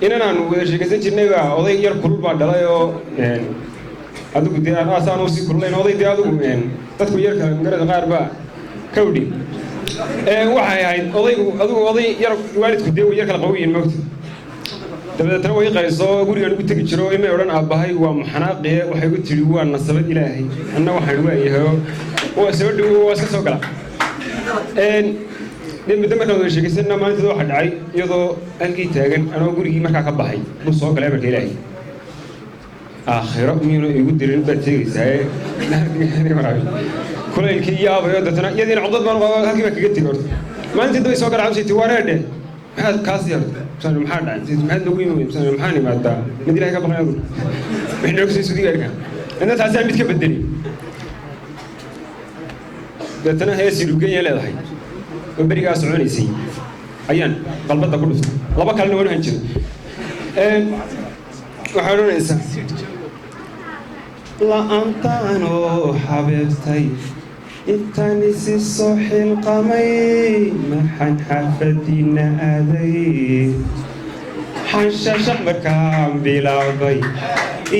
inaan wada sheekaysan jirnay baa oday yar kulul baa dhalay oo adigu dee aasaan usii kululayn oday dee adigu dadku yarka garada qaar baa kawdhi waxay ahayd odaygu adigu oday yar waalidku dee yar kala qawiyin moogta dabadeetana way qayso gurigaan ugu tegi jiro imay odhan aabbahay waa muxanaaqiye waxay u tidhi waa nasabad ilaahay anna waxaan waayahay waa soo dhowo waa iska soo gala muddo markaan wada sheekaysanna maalinteeda waxaa dhacay iyadoo halkii taagan anoo gurigii markaa ka baxay buu soo galay amarka ilaahay aakhiro miyuuna igu dirin baad sheegaysaaye kulaylkii iyo aabayo deetana iyadiina codad baan qaba halkii baa kaga tegi horta maalinteeda way soo garacabsaytii wareedhe maxaad kaasi horta maxaa dhacay maxaad nagu yimi maxaan imaadaa mid ilahay ka baqan adu wixii noogu soo sudigaarka inna taasaan mid ka bedeli deetana heesii dhuganya leedahay oo berigaa soconaysay ayaan qalbadda ku dhuftay laba kalena waan han jiray waxaa odhanaysaa la'aantaanoo xabeebtay intaan isi soo xilqamay maxaan xaafadiina aaday xanshashaq markaan bilaabay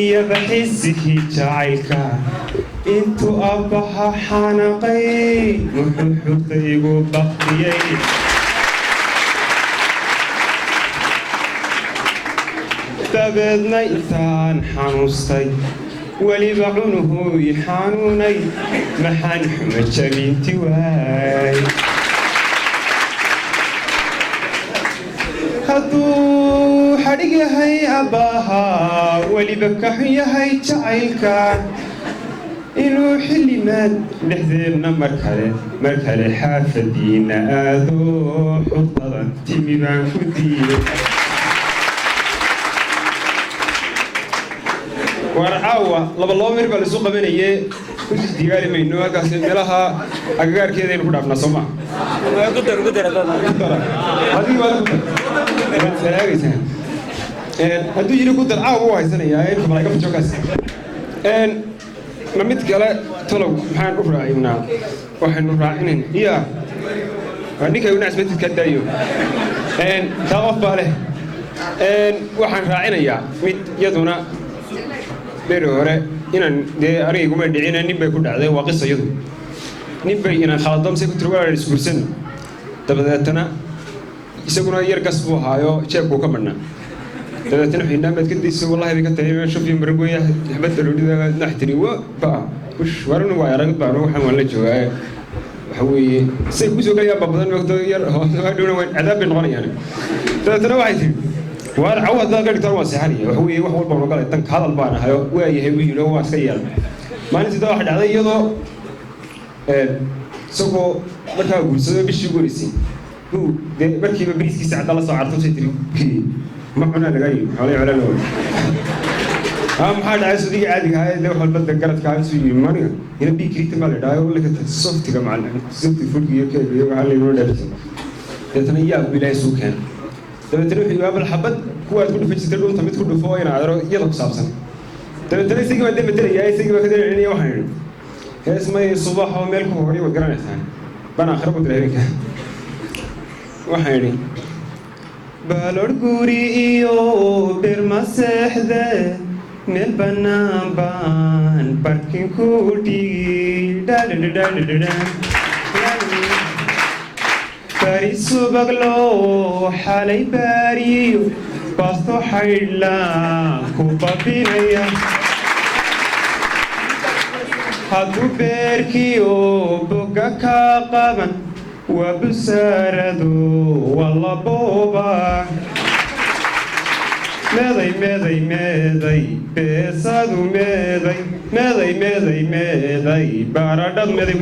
iyada xisigii jacaylka intuu abbaha xanaqay wuxuu xurta igu baqdiyey dabeedna intaan xanuustay weliba cunuhu i xanuunay maxaan xuma jabinti waay hadduu xadhig yahay abbaha weliba ka xun yahay jacaylka inuu xillimaad dhexdeedna mar kale xaafadiina aado xurtadan timi baan ku diiday waar caawa laba mir baa laisu qabanayee kusii digaali mayno halkaas meelaha agagaarkeedaynu ku dhaafnaa soo maa hadduu yidhi ku dar caawa u haysanayaa in kamalay ka fajookaas ma mid kale talow maxaan u raacinaa waxaynu raacinayn iya waa ninkay unacasbatidka daayo taa qof baa leh waxaan raacinayaa mid iyaduna beri hore inaan dee anigayguma dhicina nin bay ku dhacday waa qisa iyadu nin bay inaan khaladamse ku tiri walaa isguursan dabadeetana isaguna yar gas buu ahaayo jeebkuu ka madhnaa dabeetana xidhnaamaad ka dayso wallahi bay ka tahay shafiyo maragoya xabadda dhoodhida nax tiri ba warana waa arag baan waxaan waan la joogaa waxa weeye say ku soo galayaan badan waqti yar dhowna waan cadaab bay noqonayaan dabeetana waxay tiri waar caw haddaad ka dhigtaan waa seexanaya waxa weeye wax walba nogalay danka hadal baan ahayo waayahay wuu yidhi waa iska yeela maalintii waxa dhacday iyadoo isagoo markaa guursado bishii ugu horeysay buu dee markiiba bariiskiisa cadda la soo carto say tiri ma cunaa lagaa yimi xoolay colalo maxaa dhacay sudiga caadiga ahaa dee wax walba garadkaa isuu yidhi maniga ina bii kiritan baa la idhaha lakata softiga macalin softi furki iyo keega iyo waxaa laynoo dheersan deetana yaa buu ilaahay suu keena dabeetana wuxuu yidhi bal xabad kuwaad ku dhufan jirtay dhunta mid ku dhufo inaa adaro iyada ku saabsan dabeetana isagii baa dee matelayaa isagii baa ka dheecinaya waxaan idhi hees may subax oo meel ku hooyo waad garanaysaan baan aakhiro ku dira habeenka waxaan idhi balor guri iyo bir maseexde meel bannaan baan barkin ku dhigi bari subaglo xalay baariyo basto xaydhlaan ku babinaya hadduu beerkiyo boga ka qaban waa busaarado walla booba meeday beesadu meeday baradhad meeday